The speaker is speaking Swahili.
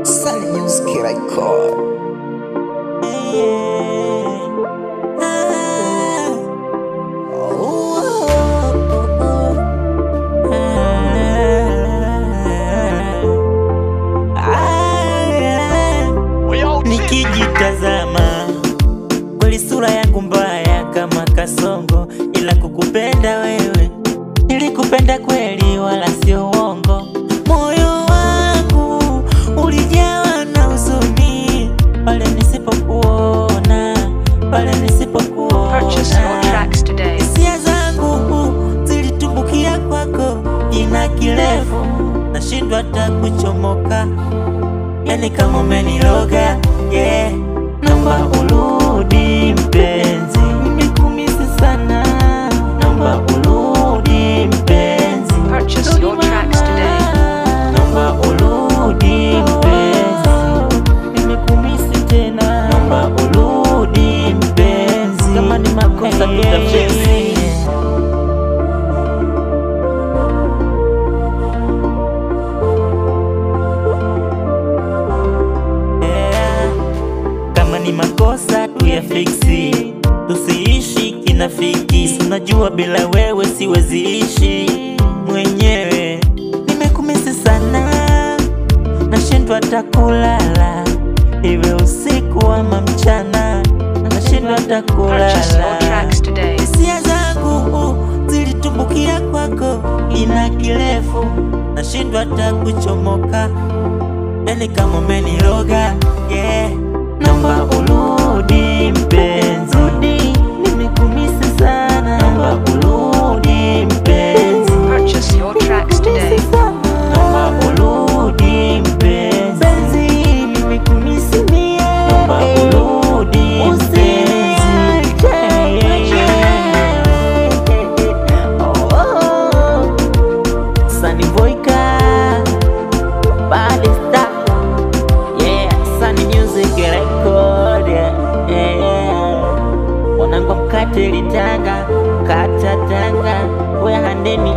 Sunny Music Record. Nikijitazama kweli sura yangu mbaya kama kasongo, ila kukupenda wewe nilikupenda kweli, wala sio uongo. Moyo wangu ulijawa na huzuni pale nisipokuona, pale nisipokuona. Hisia zangu zilitumbukia kwako kina kirefu, nashindwa hata kuchomoka, yani kama umeniroga. Yeah, naomba urudi mpenzi, nimekumisi sana. Naomba urudi mpenzi, Purchase your tracks today. naomba urudi mpenzi, nimekumisi tena. Naomba urudi mpenzi, kama ni makosa tutafix. Ni makosa tuyafiksi, tusiishi kinafiki. Unajua bila wewe siwezi ishi mwenyewe. Nimekumisi sana, nashindwa hata kulala, iwe usiku ama mchana, nashindwa hata kulala. Hisia zangu zilitumbukia kwako ina kirefu, nashindwa hata kuchomoka, yani kama umeniroga. Yeah, naomba urudi mpenzi, nimekumisi sana. Naomba urudi mpenzi, Purchase your tracks today. naomba urudi mpenzi, nimekumisi mie. Naomba urudi mpenzi. Sunny Voika, Bad Star. Yeah, Sunny Music Record. Yeah, wanangu mkate litanga, kata tanga, we handeni.